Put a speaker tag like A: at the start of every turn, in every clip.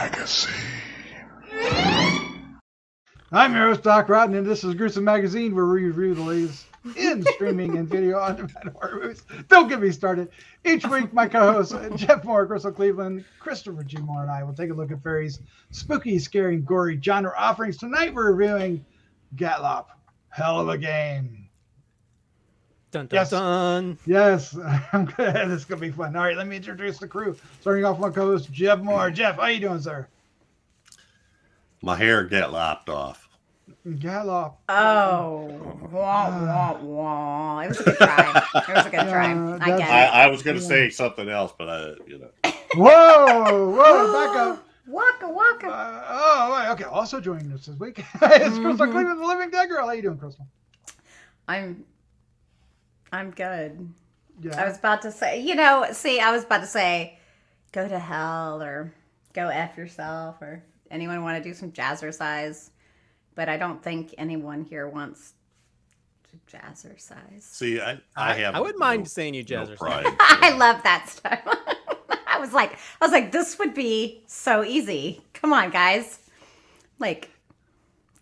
A: Magazine.
B: I'm your host, Doc Rodden, and this is Gruesome Magazine, where we review the latest in streaming and video on-demand horror movies. Don't get me started. Each week, my co-hosts, Jeff Mohr, Crystal Cleveland, Christopher G. Mohr, and I will take a look at various spooky, scary, and gory genre offerings. Tonight, we're reviewing GATLOPP, Hell of a Game.
C: Dun, dun, dun.
B: Yes, I'm good. This is going to be fun. All right, let me introduce the crew. Starting off with my co-host, Jeff Mohr. Jeff, how you doing, sir?
D: My hair got lopped off.
B: GATLOPP.
E: Oh, wah, wah, wah. It was a good try. It was a good try. I get it.
D: I was going to say something else, but
B: Whoa, back up.
E: Waka waka.
B: Right, okay. Also joining us this week is Crystal Cleveland, the Living Dead Girl. How you doing, Crystal?
E: I'm good.
B: Yeah.
E: I was about to say, I was about to say, go to hell or go F yourself or anyone want to do some jazzercise. But I don't think anyone here wants to jazzercise.
D: see, I
C: wouldn't mind saying you jazzercise.
D: pride.
E: I love that stuff. I was like, this would be so easy. Come on, guys. Like,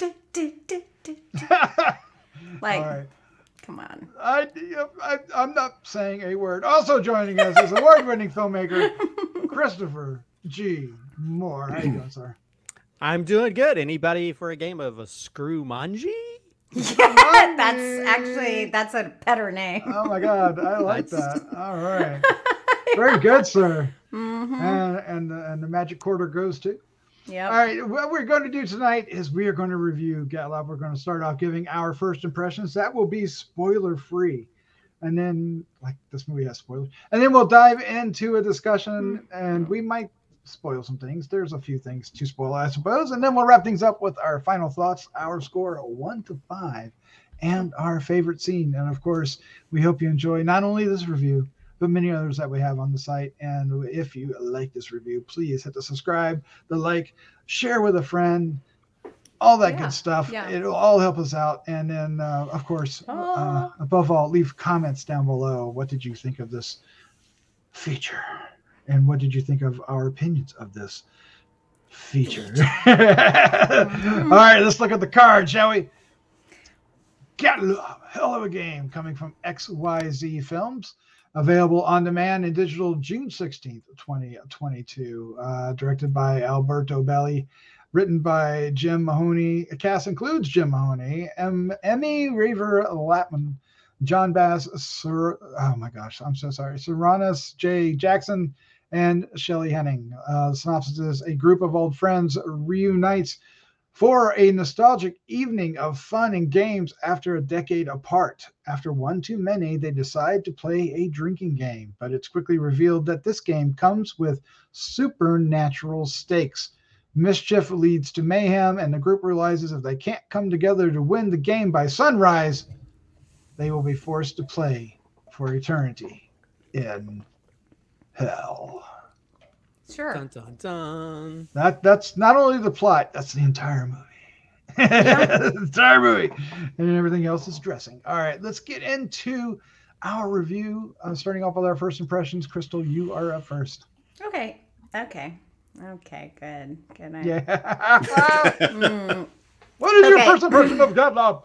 E: like,
B: All right.
E: come on.
B: I'm not saying a word. Also joining us is award-winning filmmaker Christopher G. Mohr. How you doing, sir?
C: I'm doing good. Anybody for a game of a Screw-Manji?
E: Yeah, that's a better name.
B: Oh my God, I like that. All right, very good, sir. And the magic quarter goes to.
E: Yeah.
B: All right, what we're going to do tonight is we are going to review GATLOPP. We're going to start off giving our first impressions. That will be spoiler-free. And then, like, this movie has spoilers. And then we'll dive into a discussion, and we might spoil some things. There's a few things to spoil, I suppose. And then we'll wrap things up with our final thoughts, our score 1 to 5, and our favorite scene. And, of course, we hope you enjoy not only this review, but many others that we have on the site. And if you like this review, please hit the subscribe, the like, share with a friend, all that good stuff.
E: Yeah.
B: It'll all help us out. And then, of course, above all, leave comments down below. What did you think of this feature? And what did you think of our opinions of this feature? All right, let's look at the card, shall we? GATLOPP, Hell of a Game, coming from XYZ Films. Available on demand and digital June 16th, 2022. Directed by Alberto Belli. Written by Jim Mahoney. The cast includes Jim Mahoney, Emmy Raver-Lampman, John Bass, oh my gosh, I'm so sorry, Serranos J. Jackson, and Shelley Henning. The synopsis is: a group of old friends reunites for a nostalgic evening of fun and games after a decade apart. After one too many, they decide to play a drinking game, but it's quickly revealed that this game comes with supernatural stakes. Mischief leads to mayhem, and the group realizes if they can't come together to win the game by sunrise, they will be forced to play for eternity in hell.
E: Sure.
C: Dun, dun, dun.
B: That's not only the plot, that's the entire movie. The entire movie. And everything else is dressing. All right, let's get into our review. Starting off with our first impressions. Crystal, you are up first.
E: Okay, good.
B: Yeah. What is your first impression of GATLOPP?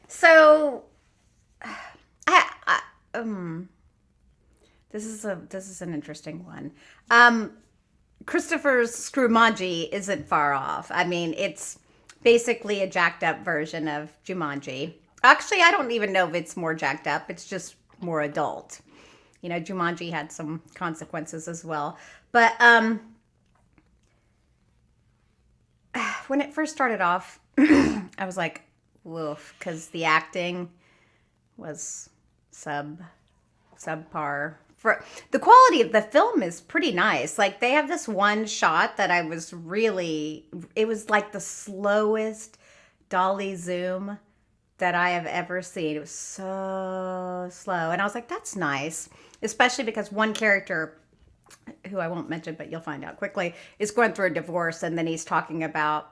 E: So, this is an interesting one. Christopher's Screw-Manji isn't far off. I mean, it's basically a jacked up version of Jumanji. Actually, I don't even know if it's more jacked up. It's just more adult. Jumanji had some consequences as well. But when it first started off, I was like, woof, because the acting was subpar. For the quality of the film is pretty nice. Like, they have this one shot that it was like the slowest dolly zoom that I have ever seen. It was so slow. And I was like, that's nice. Especially because one character, who I won't mention, but you'll find out quickly, is going through a divorce. And then he's talking about,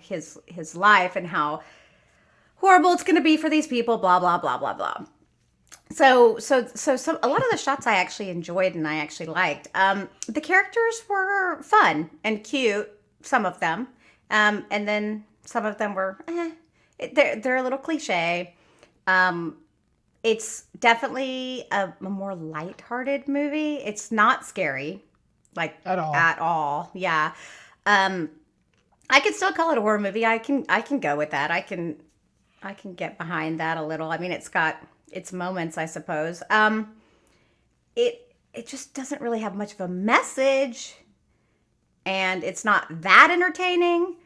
E: his life and how horrible it's going to be for these people, blah, blah, blah, blah, blah. So a lot of the shots I actually enjoyed and I actually liked. The characters were fun and cute some of them, and then some of them were they're a little cliche. It's definitely a more lighthearted movie. It's not scary, like at all. Yeah. I could still call it a horror movie. I can go with that. I can get behind that a little. I mean, it's got its moments, I suppose. It just doesn't really have much of a message, and it's not that entertaining,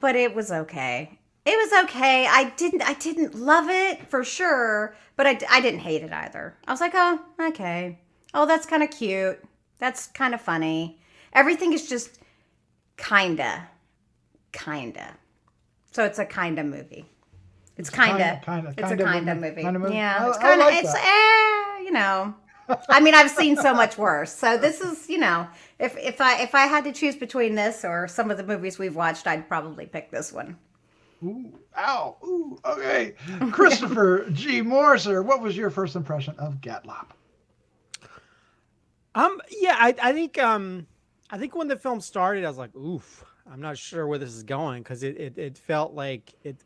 E: but it was okay. It was okay. I didn't love it for sure, but I didn't hate it either. I was like, oh, okay. Oh, that's kind of cute. That's kind of funny. Everything is just kinda. So it's a kinda movie. It's a kinda movie. Yeah, it's kind of, like you know. I mean, I've seen so much worse. So this is, you know, if I had to choose between this or some of the movies we've watched, I'd probably pick this one.
B: Ooh, ow, ooh, okay. Christopher G. Mohr, sir, what was your first impression of GATLOPP?
C: Yeah, I think when the film started, I was like, oof, I'm not sure where this is going, because it felt like it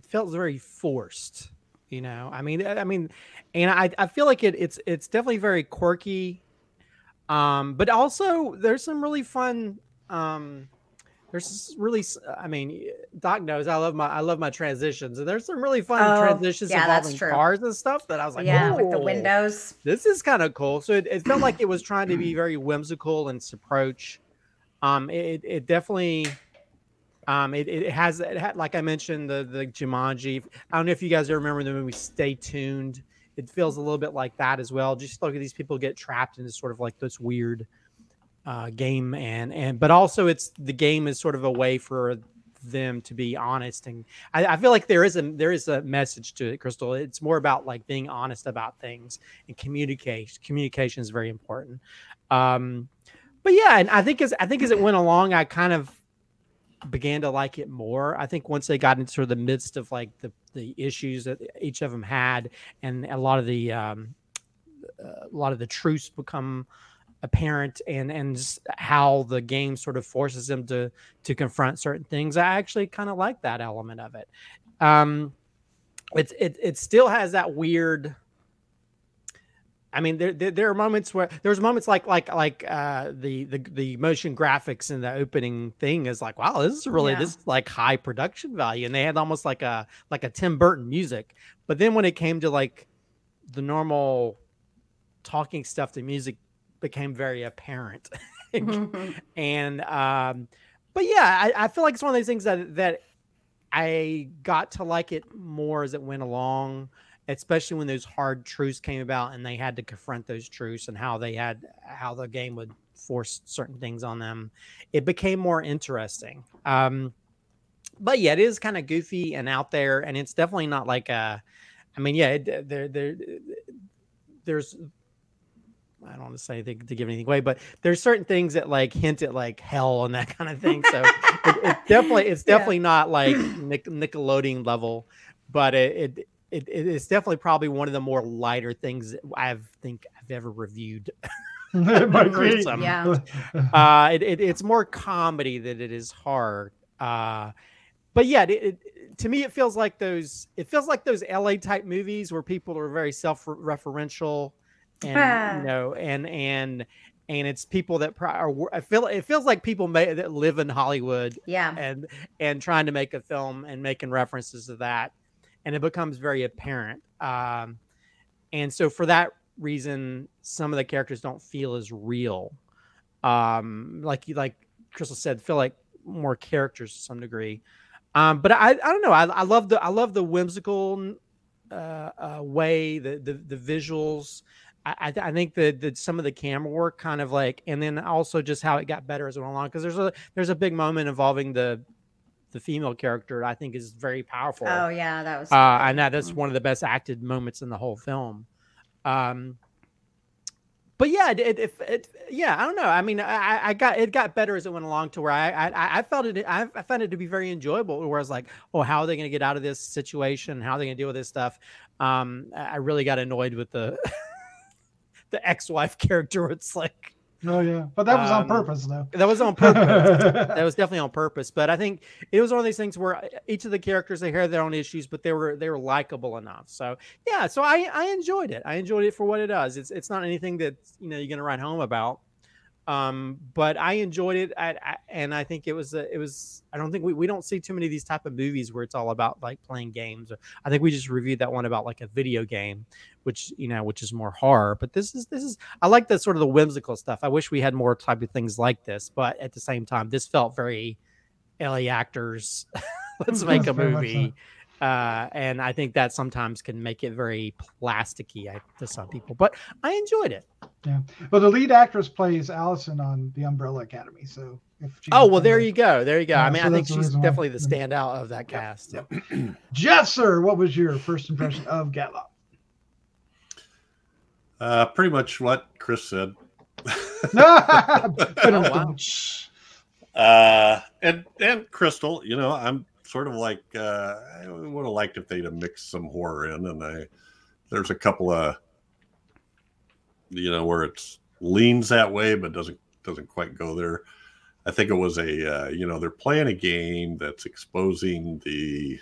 C: felt very forced, you know. I mean, and I feel like it's definitely very quirky, but also there's some really fun. There's really, I mean, Doc knows I love my transitions, and there's some really fun transitions involving cars and stuff that I was like,
E: with the windows.
C: This is kind of cool. So it felt like it was trying to be very whimsical in its approach. It definitely, it had, like I mentioned, the Jumanji. I don't know if you guys remember the movie Stay Tuned. It feels a little bit like that as well. Just look at these people get trapped into sort of like this weird game, but also the game is sort of a way for them to be honest, and I feel like there is a message to it, Crystal. It's more about like being honest about things, and communication is very important. But yeah, and I think as it went along, I kind of began to like it more. I think once they got into sort of the midst of like the issues that each of them had, and a lot of the truths become apparent, and just how the game sort of forces them to confront certain things, I actually kind of like that element of it. It still has that weird. I mean, there are moments where there's moments like the motion graphics in the opening thing is like, wow, this is really this is like high production value, and they had almost like a Tim Burton music. But then when it came to like the normal talking stuff, the music became very apparent. And but yeah, I feel like it's one of those things that I got to like it more as it went along, especially when those hard truths came about and they had to confront those truths, and how the game would force certain things on them. It became more interesting. But yeah, it is kind of goofy and out there, and it's definitely not like I mean, yeah, there's, I don't want to say to give anything away, but there's certain things that like hint at like hell and that kind of thing. So it's definitely not like Nickelodeon level, but it's definitely probably one of the more lighter things that I think I've ever reviewed. Gruesome. Yeah. It's more comedy than it is horror. But yeah, to me, it feels like those LA type movies where people are very self-referential, and you know, and it's people that it feels like people that live in Hollywood, and trying to make a film and making references to that, and it becomes very apparent. And so for that reason, some of the characters don't feel as real. Like Crystal said, feel like more characters to some degree. But I don't know. I love the whimsical way, the visuals. I think that some of the camera work kind of like, and then also just how it got better as it went along. Because there's a big moment involving the female character I think is very powerful.
E: Oh yeah, that was.
C: And that's one of the best acted moments in the whole film. But yeah, yeah, I don't know. I mean, it got better as it went along to where I found it to be very enjoyable. Where I was like, oh, how are they going to get out of this situation? How are they going to deal with this stuff? I really got annoyed with the ex-wife character. It's like,
B: Oh yeah, but that was on purpose, though.
C: That was on purpose. That was definitely on purpose. But I think it was one of these things where each of the characters, they had their own issues, but they were likable enough. So yeah, so I enjoyed it. I enjoyed it for what it does. It's not anything that you're gonna write home about. But I enjoyed it, and I think it was. I don't think we don't see too many of these type of movies where it's all about like playing games. I think we just reviewed that one about like a video game, which is more horror. But this is I like the sort of the whimsical stuff. I wish we had more type of things like this, but at the same time, this felt very LA actors. Let's make a movie. And I think that sometimes can make it very plasticky to some people, but I enjoyed it.
B: Yeah. Well, the lead actress plays Allison on The Umbrella Academy. So
C: there you go. Yeah, I mean, so I think she's definitely the standout of that cast.
B: Yep. Jeff, sir, what was your first impression of GATLOPP?
D: Pretty much what Chris said.
C: Oh,
D: wow. And Crystal, I'm sort of like I would have liked if they'd have mixed some horror in, and there's a couple of where it leans that way but doesn't quite go there. I think it was they're playing a game that's exposing in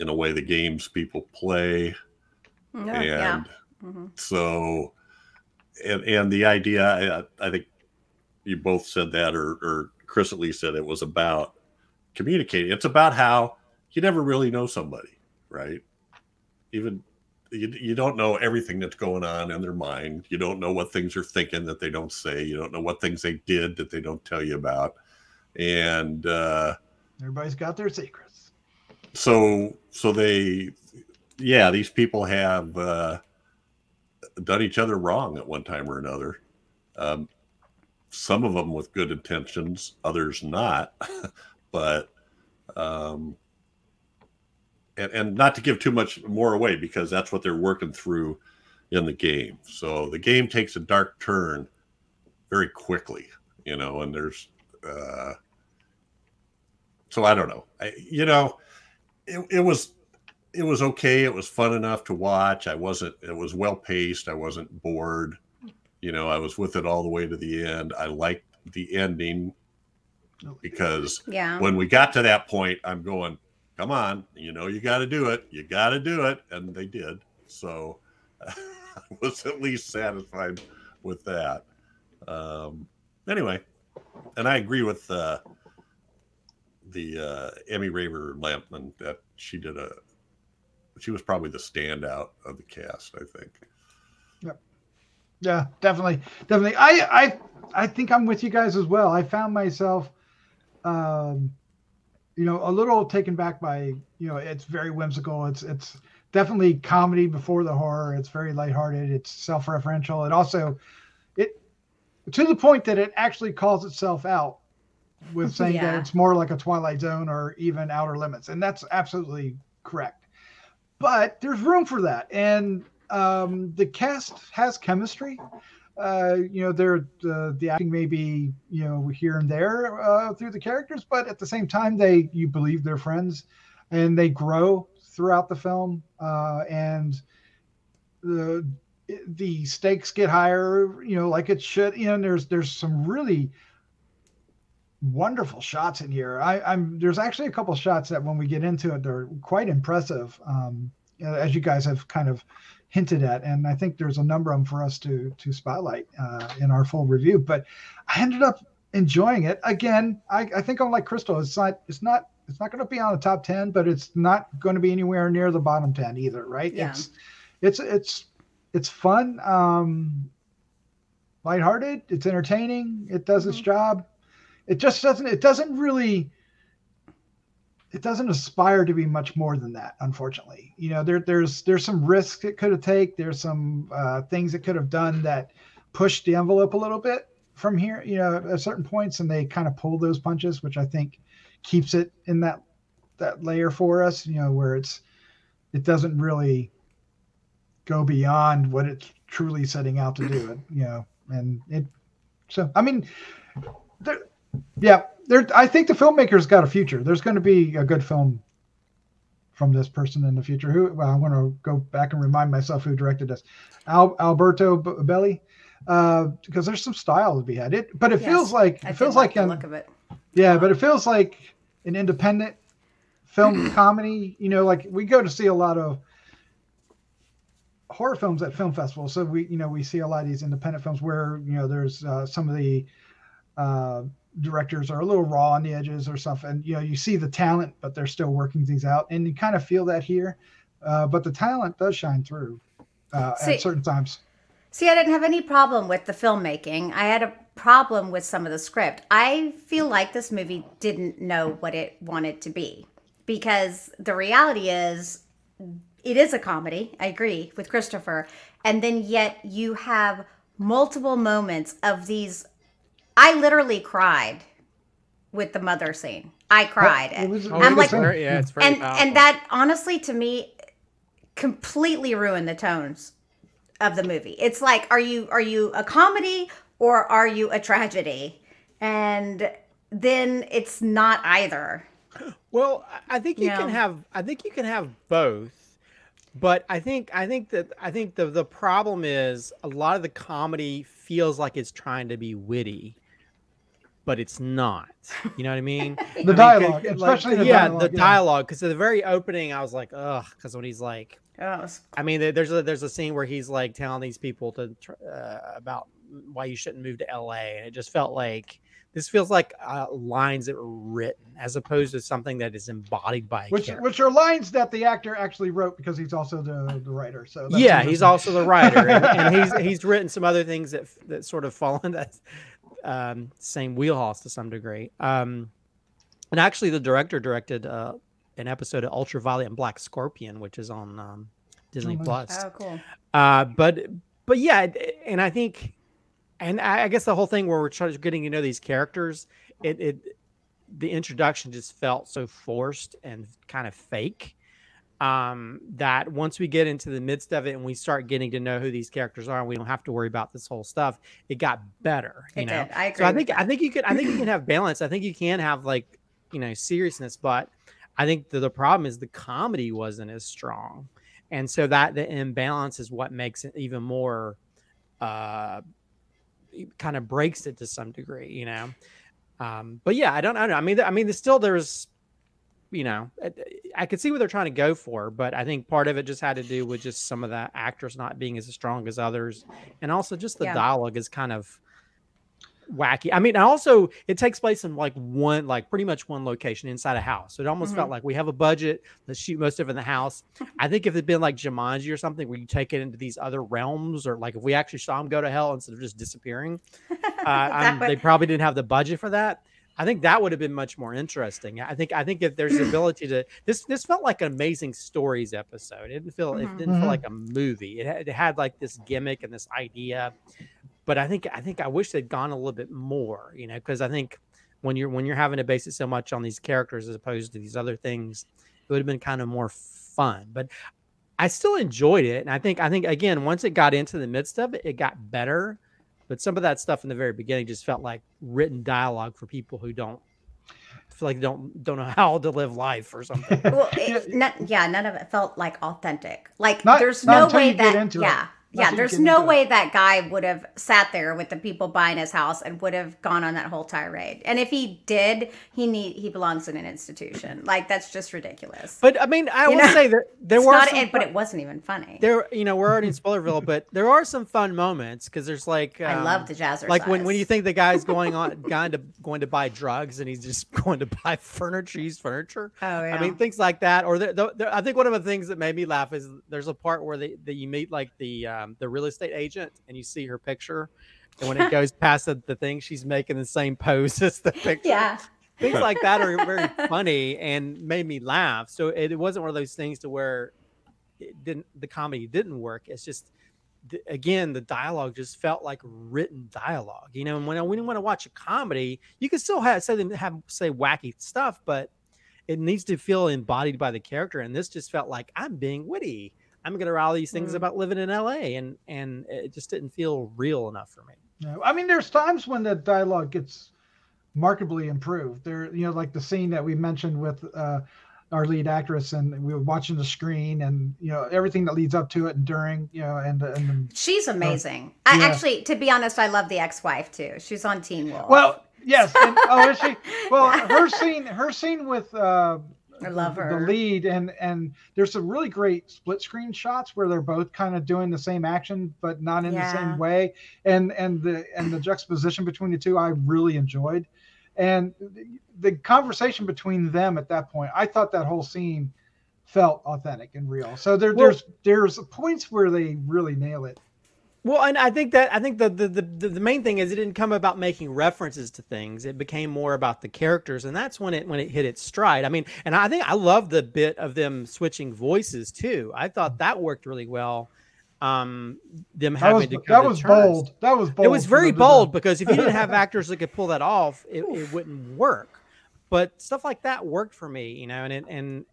D: a way the games people play. So and the idea, I think you both said that, or Chris at least said it was about communicating. It's about how you never really know somebody, right? Even you don't know everything that's going on in their mind. You don't know what things they're thinking that they don't say. You don't know what things they did that they don't tell you about. And
B: everybody's got their secrets.
D: So these people have done each other wrong at one time or another. Some of them with good intentions, others not. But and not to give too much more away, because that's what they're working through in the game. So the game takes a dark turn very quickly, and there's so I don't know. It was okay. It was fun enough to watch. It was well paced. I wasn't bored. I was with it all the way to the end. I liked the ending, because when we got to that point, I'm going, come on, you got to do it. You got to do it. And they did. So I was at least satisfied with that. Anyway, and I agree with the Emmy Raver-Lampman that she was probably the standout of the cast, I think.
B: Yep. Yeah, definitely. I think I'm with you guys as well. I found myself, a little taken back by, it's very whimsical. It's definitely comedy before the horror. It's very lighthearted. It's self-referential. It also, to the point that it actually calls itself out with saying that it's more like a Twilight Zone or even Outer Limits. And that's absolutely correct. But there's room for that. And the cast has chemistry. The acting may be, here and there through the characters, but at the same time, you believe they're friends, and they grow throughout the film, and the stakes get higher, like it should. And there's some really wonderful shots in here. There's actually a couple shots that when we get into it, they're quite impressive, as you guys have kind of hinted at, and I think there's a number of them for us to spotlight in our full review. But I ended up enjoying it. Again, I think I'm like Crystal. It's not going to be on the top 10, but it's not going to be anywhere near the bottom 10 either, right?
E: Yeah.
B: It's fun, lighthearted. It's entertaining. It does its job. It doesn't aspire to be much more than that, unfortunately. There's some risks it could have taken. There's some things it could have done that pushed the envelope a little bit from here, at certain points, and they kind of pull those punches, which I think keeps it in that layer for us, where it doesn't really go beyond what it's truly setting out to do. I think the filmmaker's got a future. There's going to be a good film from this person in the future. I want to go back and remind myself who directed this. Alberto Belli. because there's some style to be had. But it
E: Yes,
B: feels like
E: I
B: it
E: did
B: feels
E: like
B: like
E: the look of it.
B: yeah, but it feels like an independent film comedy. You know, like we go to see a lot of horror films at film festivals, so we see a lot of these independent films where there's some of the directors are a little raw on the edges or something. And, you see the talent, but they're still working things out, and you kind of feel that here. But the talent does shine through at certain times.
E: See, I didn't have any problem with the filmmaking. I had a problem with some of the script. I feel like this movie didn't know what it wanted to be, because the reality is it is a comedy. I agree with Christopher. And then yet you have multiple moments of these. I literally cried with the mother scene. I cried. I'm like,
C: it's very powerful.
E: And that honestly to me completely ruined the tones of the movie. It's like, are you a comedy or are you a tragedy? And then it's not either.
C: Well, I think you can have both. But I think the problem is a lot of the comedy feels like it's trying to be witty, but it's not. You know what I mean?
B: The dialogue, especially the dialogue.
C: The dialogue. Because at the very opening, I was like, ugh. Because when he's like, I mean, there's a scene where he's like telling these people about why you shouldn't move to LA, and it just felt like this feels like lines that were written as opposed to something that is embodied by a character.
B: Which are lines that the actor actually wrote, because he's also the writer. So
C: yeah, he's also the writer, and he's written some other things that sort of fall in that same wheelhouse to some degree. And actually, the director directed an episode of Ultraviolet and Black Scorpion, which is on Disney Plus.
E: Oh, cool.
C: But yeah, and I think. And I guess the whole thing where we're getting to know these characters, the introduction just felt so forced and kind of fake, that once we get into the midst of it and we start getting to know who these characters are, and we don't have to worry about this whole stuff, it got better.
E: It did. I agree.
C: So I think you can have balance. I think you can have seriousness, but I think the problem is the comedy wasn't as strong, and so that the imbalance is what makes it even more. Kind of breaks it to some degree, but yeah, I don't know. I mean, there's, I could see what they're trying to go for, but I think part of it just had to do with just some of the actors not being as strong as others, and also just the dialogue is kind of wacky. I mean, also it takes place in pretty much one location inside a house. So it almost felt like we have a budget. Let's shoot most of it in the house. I think if it'd been like Jumanji or something where you take it into these other realms, or like if we actually saw them go to hell instead of just disappearing, they probably didn't have the budget for that. I think that would have been much more interesting. I think if there's the ability to this felt like an Amazing Stories episode. It didn't feel like a movie. It had like this gimmick and this idea. But I think I wish they'd gone a little bit more, because I think when you're having to base it so much on these characters as opposed to these other things, it would have been kind of more fun. But I still enjoyed it, and I think again, once it got into the midst of it, it got better. But some of that stuff in the very beginning just felt like written dialogue for people who don't know how to live life or something.
E: Well, none of it felt like authentic. Like there's no way that there's no way that guy would have sat there with the people buying his house and would have gone on that whole tirade. And if he did, he belongs in an institution. Like, that's just ridiculous.
C: But I mean, I will say that there were
E: but it wasn't even funny.
C: We're already in Spoilerville, but there are some fun moments, because there's like
E: I love the jazzercise.
C: Like when you think the guy's going to buy drugs and he's just going to buy furniture. Oh yeah. I mean, things like that. Or I think one of the things that made me laugh is there's a part where that you meet like the real estate agent, and you see her picture, and when it goes past the thing, she's making the same pose as the picture.
E: Yeah,
C: things like that are very funny and made me laugh. So it wasn't one of those things to where the comedy didn't work. It's just again, the dialogue just felt like written dialogue. And when you want to watch a comedy, you can still say wacky stuff, but it needs to feel embodied by the character. And this just felt like I'm being witty. I'm going to write all these things about living in LA, and it just didn't feel real enough for me.
B: No, I mean, there's times when the dialogue gets markedly improved. There, like the scene that we mentioned with our lead actress, and we were watching the screen, and everything that leads up to it and during, and
E: she's amazing. I actually, to be honest, I love the ex-wife too. She's on Teen Wolf.
B: Well, yes. And, oh, is she? Well, her scene with
E: I love her.
B: The lead, and there's some really great split screen shots where they're both kind of doing the same action but not in the same way, and the juxtaposition between the two I really enjoyed, and the conversation between them at that point, I thought that whole scene felt authentic and real. So there's points where they really nail it.
C: Well, and I think the main thing is it didn't come about making references to things. It became more about the characters, and that's when it hit its stride. I mean, and I think I love the bit of them switching voices too. I thought that worked really well. Them having to
B: that was bold. That was bold.
C: It was very bold because if you didn't have actors that could pull that off, it wouldn't work. But stuff like that worked for me, and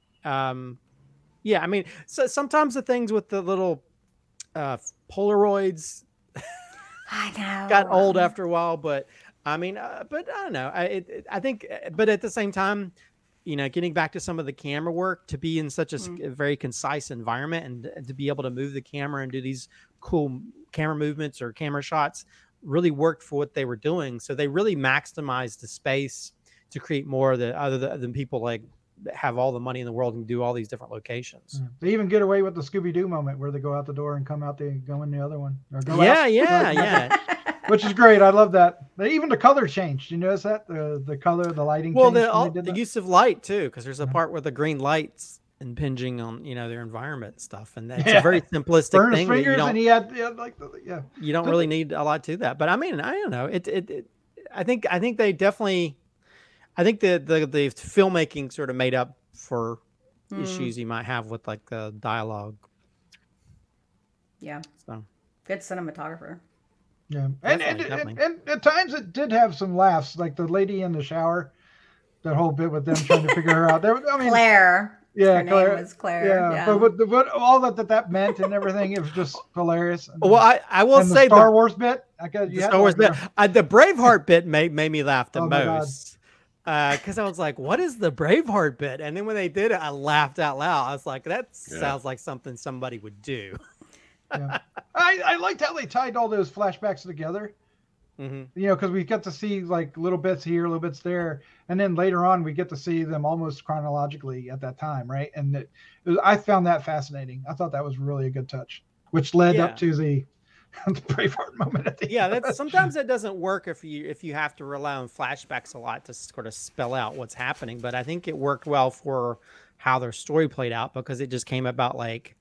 C: yeah, I mean, so sometimes the things with the little Polaroids
E: I know
C: got old after a while, but I mean, but I don't know. I think, but at the same time, getting back to some of the camera work, to be in such a very concise environment and to be able to move the camera and do these cool camera movements or camera shots really worked for what they were doing. So they really maximized the space to create more other than people like that have all the money in the world and do all these different locations.
B: They even get away with the Scooby-Doo moment where they go out the door and come out, they go in the other one. Or go
C: out.
B: Which is great. I love that. Even the color changed. You notice that? The color, the lighting
C: changed.
B: Well,
C: the use of light too, because there's a part where the green lights impinging on their environment stuff, and that's a very simplistic thing.
B: Burn his fingers, and he had
C: you don't really need a lot to that. But I mean, I don't know. I think they definitely. I think the filmmaking sort of made up for issues you might have with like the dialogue.
E: Yeah.
C: So
E: good cinematographer.
B: Yeah, and at times it did have some laughs, like the lady in the shower, that whole bit with them trying to figure her out.
E: Claire.
B: Yeah,
E: her name was Claire.
B: Yeah. But all that meant and everything, it was just hilarious.
C: Well, I will say
B: the Star Wars bit.
C: The Star Wars bit. The Braveheart bit made me laugh the most. Because I was like, what is the Braveheart bit? And then when they did it, I laughed out loud. I was like, that sounds like something somebody would do.
B: Yeah. I liked how they tied all those flashbacks together. Because we get to see like little bits here, little bits there. And then later on, we get to see them almost chronologically at that time, right? And I found that fascinating. I thought that was really a good touch, which led up to the Braveheart moment at the end.
C: Sometimes that doesn't work if you have to rely on flashbacks a lot to sort of spell out what's happening. But I think it worked well for how their story played out, because it just came about like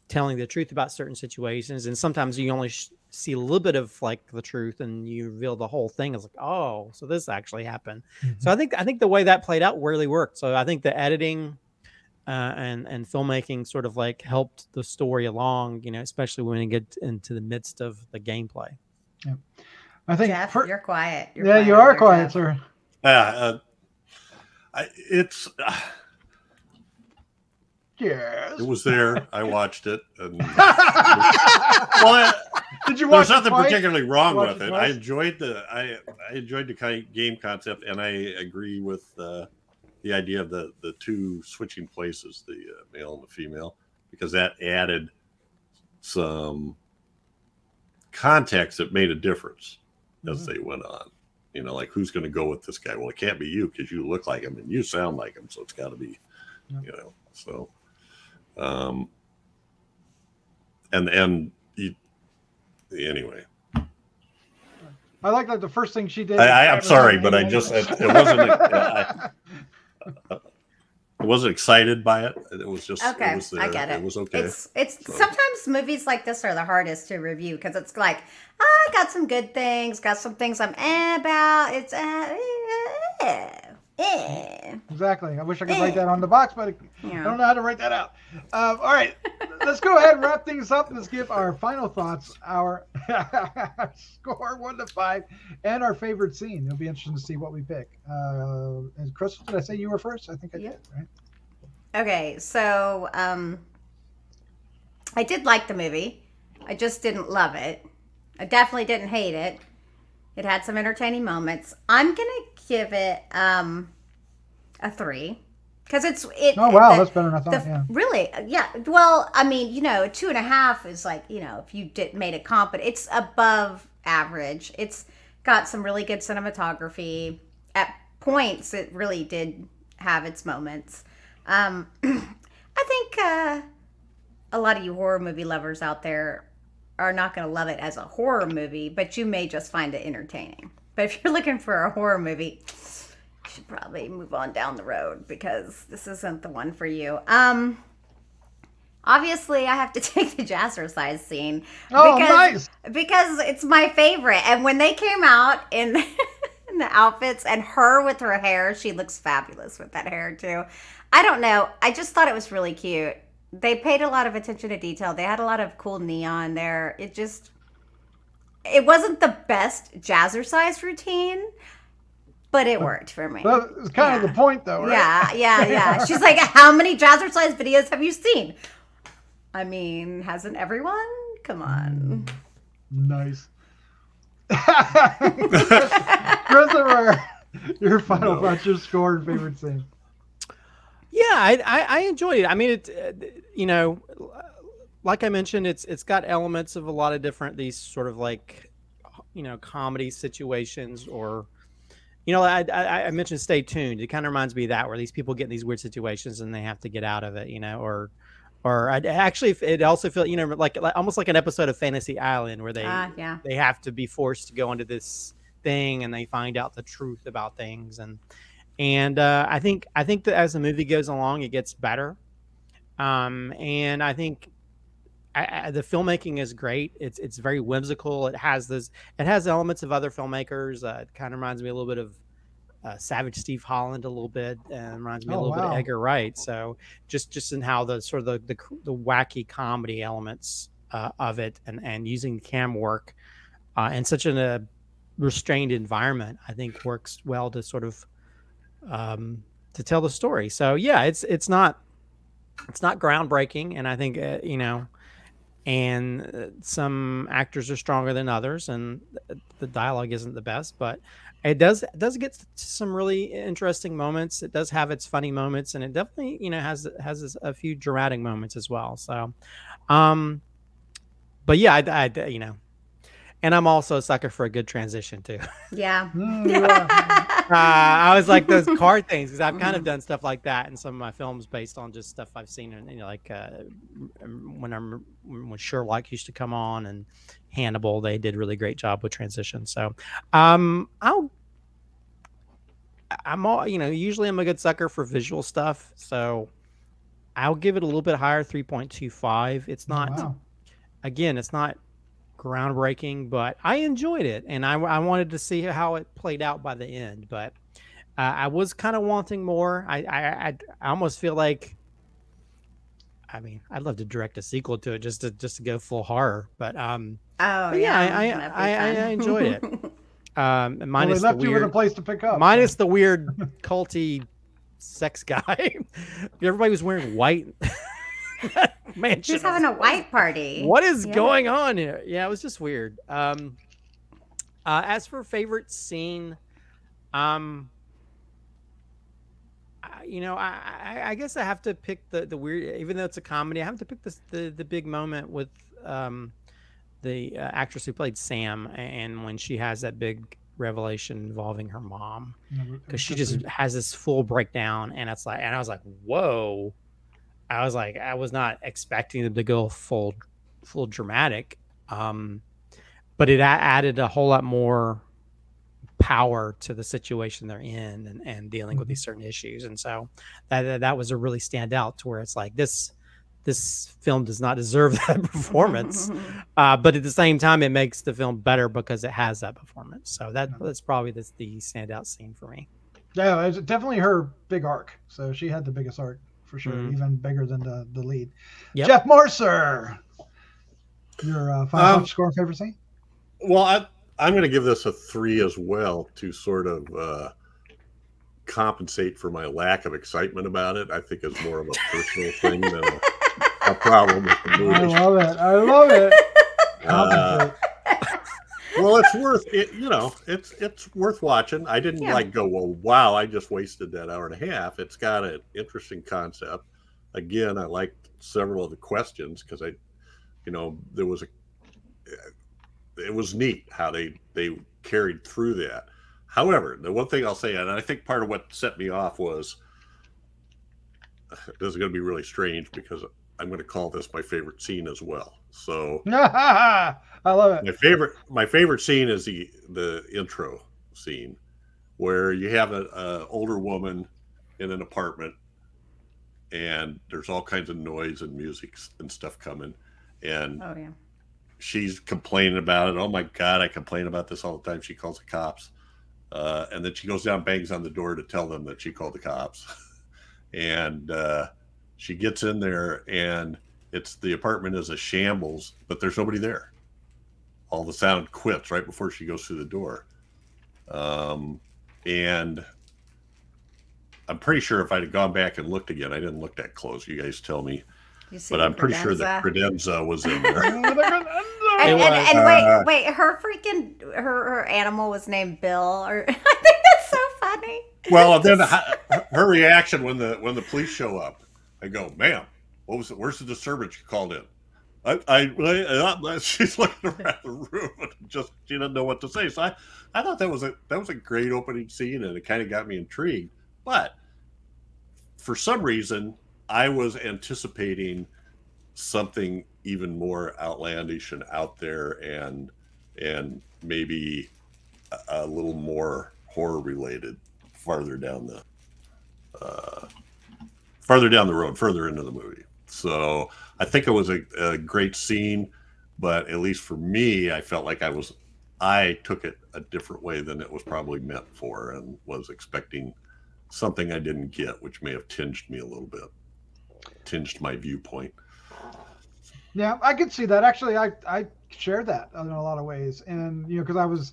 C: telling the truth about certain situations, and sometimes you only see a little bit of like the truth, and you reveal the whole thing. It's like, oh, so this actually happened. So I think the way that played out really worked. So I think the editing and filmmaking sort of like helped the story along, especially when you get into the midst of the gameplay.
B: Yeah. I think
E: Jeff, you're quiet.
B: You are quiet, sir.
D: It's
B: yes.
D: It was there. I watched it. And
B: did you watch?
D: There's nothing particularly wrong with it. I enjoyed the game concept, and I agree with the idea of the two switching places, the male and the female, because that added some context that made a difference as they went on. Like, who's going to go with this guy? Well, it can't be you because you look like him and you sound like him, so it's got to be, So, anyway.
B: I like that the first thing she did.
D: I'm sorry, but it wasn't. I wasn't excited by it. It was just
E: okay.
D: It was there.
E: I get it.
D: It was okay.
E: It's sometimes movies like this are the hardest to review because it's like, I got some good things, got some things I'm about. It's
B: Exactly. I wish I could write that on the box, but I don't know how to write that out. All right, let's go ahead and wrap things up. Let's give our final thoughts, our score 1 to 5, and our favorite scene. It'll be interesting to see what we pick. And Chris, did I say you were first? I think I did, right?
E: Okay, so I did like the movie. I just didn't love it. I definitely didn't hate it. It had some entertaining moments. I'm going to give it a 3. Because
B: Oh wow, that's better than I thought. Yeah.
E: Really, yeah. Well, I mean, 2.5 is like, if you made a comp, but it's above average. It's got some really good cinematography. At points, it really did have its moments. I think a lot of you horror movie lovers out there are not going to love it as a horror movie, but you may just find it entertaining. But if you're looking for a horror movie, you should probably move on down the road because this isn't the one for you. Obviously, I have to take the jazzercise scene.
B: Oh, nice!
E: Because it's my favorite. And when they came out in the outfits and her with her hair, she looks fabulous with that hair too. I don't know. I just thought it was really cute. They paid a lot of attention to detail. They had a lot of cool neon there. It wasn't the best jazzercise routine, but it worked for me.
B: Well, it's kind of the point, though, right?
E: Yeah. She's like, how many jazzercise videos have you seen? I mean, hasn't everyone? Come on.
B: Nice. Christopher, your final thoughts, your score and favorite scene.
C: Yeah, I enjoyed it. I mean, like I mentioned, it's got elements of a lot of different, these sort of like, comedy situations, or, I mentioned Stay Tuned. It kind of reminds me of that, where these people get in these weird situations and they have to get out of it, or it also feels, like almost like an episode of Fantasy Island where they have to be forced to go into this thing and they find out the truth about things. And I think that as the movie goes along, it gets better. And I think the filmmaking is great. It's very whimsical. It has elements of other filmmakers. It kind of reminds me a little bit of Savage Steve Holland a little bit, and reminds me a little bit of Edgar Wright. So just in how the sort of the wacky comedy elements of it, and using the camera work in such a restrained environment, I think works well to sort of to tell the story. So yeah, it's not groundbreaking, and I think and some actors are stronger than others, and the dialogue isn't the best, but it does get to some really interesting moments. It does have its funny moments, and it definitely has a few dramatic moments as well. So but yeah, I and I'm also a sucker for a good transition too.
E: Yeah.
C: I was like those car things, because I've kind of done stuff like that in some of my films based on just stuff I've seen. And like when Sherlock used to come on, and Hannibal, they did a really great job with transition. So usually I'm a good sucker for visual stuff, so I'll give it a little bit higher, 3.25. It's not again, it's not groundbreaking, but I enjoyed it, and I wanted to see how it played out by the end. But I was kind of wanting more. I almost feel like, I mean, I'd love to direct a sequel to it just to go full horror. But I enjoyed it. Minus
B: left you with a place to pick up.
C: Minus the weird culty sex guy. Everybody was wearing white. Man,
E: she's having a white party.
C: What is going on here? Yeah, it was just weird. As for favorite scene, I guess I have to pick the weird, even though it's a comedy, I have to pick the big moment with the actress who played Sam, and when she has that big revelation involving her mom, because she just has this full breakdown, and it's like, and I was like, whoa. I was like, I was not expecting them to go full dramatic, but it added a whole lot more power to the situation they're in, and dealing with these certain issues. And so that was a really standout, to where it's like, this film does not deserve that performance, but at the same time, it makes the film better because it has that performance. So that's probably the standout scene for me.
B: Yeah, it's definitely her big arc. So she had the biggest arc. For sure, even bigger than the lead. Yep. Jeff Mohr, sir, your final score, favorite scene?
D: Well, I'm going to give this a 3 as well, to sort of compensate for my lack of excitement about it. I think it's more of a personal thing than a problem with the movie.
B: I love it.
D: Well, it's worth it. You know, it's worth watching. I didn't like go, well, wow, I just wasted that hour and a half. It's got an interesting concept. Again, I liked several of the questions because there was it was neat how they carried through that. However, the one thing I'll say, and I think part of what set me off was, this is going to be really strange because I'm going to call this my favorite scene as well. So
B: I love it.
D: My favorite scene is the intro scene where you have an older woman in an apartment and there's all kinds of noise and music and stuff coming, and she's complaining about it. Oh my God, I complain about this all the time. She calls the cops. And then she goes down, bangs on the door to tell them that she called the cops. And she gets in there, and the apartment is a shambles, but there's nobody there. All the sound quits right before she goes through the door. And I'm pretty sure if I'd have gone back and looked again, I didn't look that close. You guys tell me. But I'm pretty sure that credenza was in there.
E: and wait, her animal was named Bill, or I think that's so funny.
D: Well, and then her reaction when the police show up, I go, ma'am, what was it? Where's the disturbance you called in? She's looking around the room and she doesn't know what to say. So I thought that was a great opening scene, and it kind of got me intrigued. But for some reason, I was anticipating something even more outlandish and out there, and maybe a little more horror related farther down the road, further into the movie. So I think it was a great scene, but at least for me, I felt like I took it a different way than it was probably meant for, and was expecting something I didn't get, which may have tinged me a little bit, tinged my viewpoint.
B: Yeah, I could see that. Actually, I share that in a lot of ways. And, because I was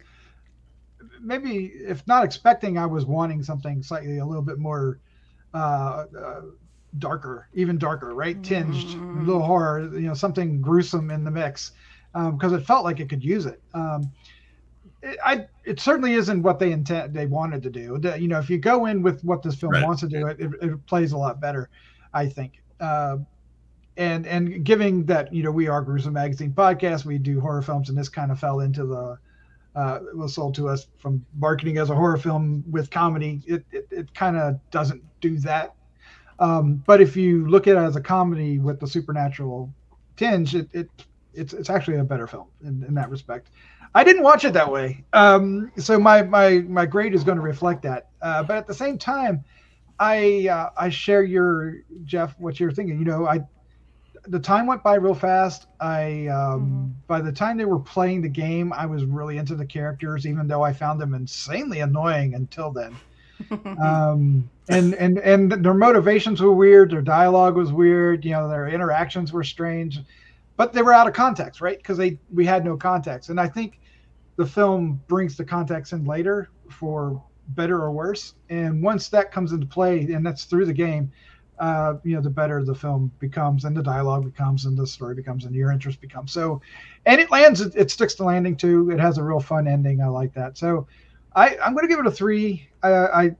B: maybe, if not expecting, I was wanting something slightly a little bit more darker, even darker, right? Tinged, a little horror, something gruesome in the mix, because it felt like it could use it. It certainly isn't what they wanted to do. If you go in with what this film wants to do, it plays a lot better, I think. And giving that, we are Gruesome Magazine podcast, we do horror films, and this kind of fell into it was sold to us from marketing as a horror film with comedy. It kind of doesn't do that. But if you look at it as a comedy with the supernatural tinge, it's actually a better film in that respect. I didn't watch it that way. So my grade is going to reflect that. But at the same time, I share Jeff, what you're thinking. The time went by real fast. By the time they were playing the game, I was really into the characters, even though I found them insanely annoying until then. And their motivations were weird. Their dialogue was weird. Their interactions were strange, but they were out of context, right? Because we had no context. And I think the film brings the context in later for better or worse. And once that comes into play, and that's through the game, the better the film becomes, and the dialogue becomes, and the story becomes, and your interest becomes. So, and it sticks to landing too. It has a real fun ending. I like that. So I'm going to give it a 3.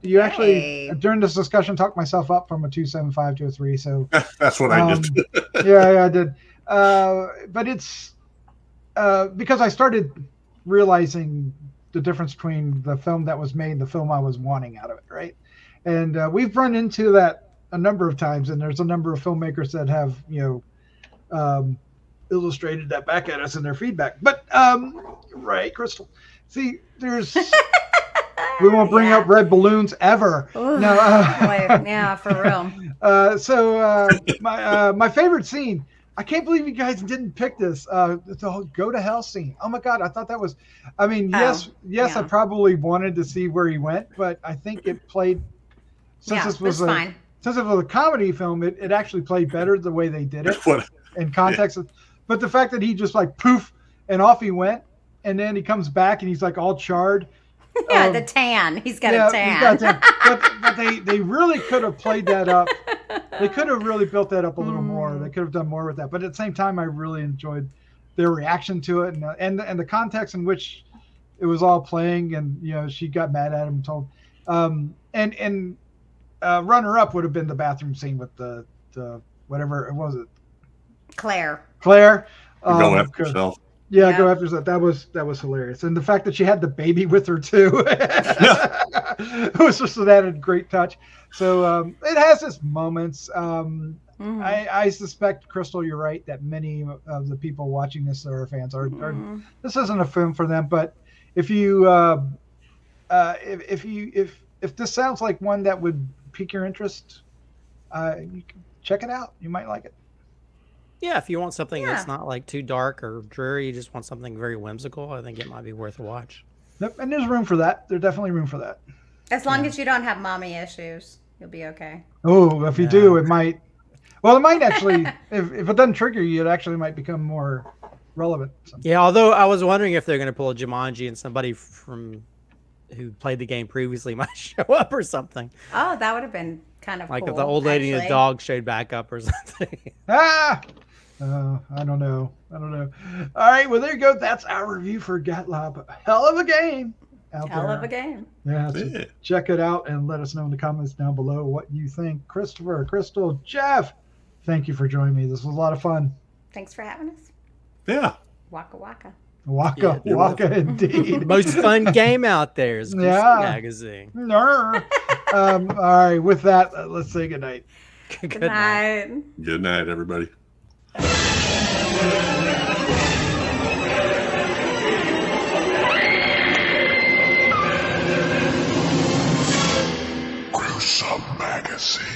B: You actually, during this discussion, talked myself up from a 2.75 to a 3. So
D: that's what I did.
B: Yeah, I did. But it's because I started realizing the difference between the film that was made and the film I was wanting out of it, right? And we've run into that a number of times, and there's a number of filmmakers that have illustrated that back at us in their feedback. But right, Crystal, see, there's we won't bring up red balloons ever.
E: Ooh,
B: no,
E: yeah, for real.
B: So my favorite scene, I can't believe you guys didn't pick this. The whole go to hell scene. Oh my God, I thought that was. I mean, yes, I probably wanted to see where he went, but I think it played. Since this was fine. Since it was a comedy film, it actually played better the way they did it in context. But the fact that he just like poof and off he went, and then he comes back and he's like all charred.
E: Yeah, the tan. He's got a tan.
B: He's got a tan. But they really could have played that up. They could have really built that up a little more. They could have done more with that. But at the same time, I really enjoyed their reaction to it, and the context in which it was all playing, and she got mad at him and told. And runner up would have been the bathroom scene with the whatever it was.
E: Claire.
D: Go after yourself.
B: Yeah, go after yourself. That was hilarious, and the fact that she had the baby with her too, it was just an added great touch. So it has its moments. I suspect, Crystal, you're right that many of the people watching this are fans. This isn't a film for them, but if you if this sounds like one that would pique your interest, you can check it out. You might like it.
C: Yeah, if you want something that's not like too dark or dreary, you just want something very whimsical, I think it might be worth a watch.
B: Yep, and there's room for that. There's definitely room for that.
E: As long as you don't have mommy issues, you'll be okay.
B: Oh, if you do, it might. Well, it might actually. if it doesn't trigger you, it actually might become more relevant.
C: Yeah, although I was wondering if they're going to pull a Jumanji and somebody from who played the game previously might show up or something.
E: Oh, that would have been kind of
C: like
E: cool,
C: if the old lady and the dog showed back up or something.
B: I don't know. All right, well, there you go. That's our review for GATLOPP. Hell of a game out there.
E: Hell of a game.
B: Yeah, so check it out and let us know in the comments down below what you think. Christopher, Crystal, Jeff, thank you for joining me. This was a lot of fun.
E: Thanks for having us.
D: Yeah.
E: Waka waka.
B: Waka indeed.
C: The most fun game out there is Gruesome Magazine.
B: All right, with that, let's say goodnight.
E: Good night.
D: Good night, everybody.
A: Gruesome Magazine.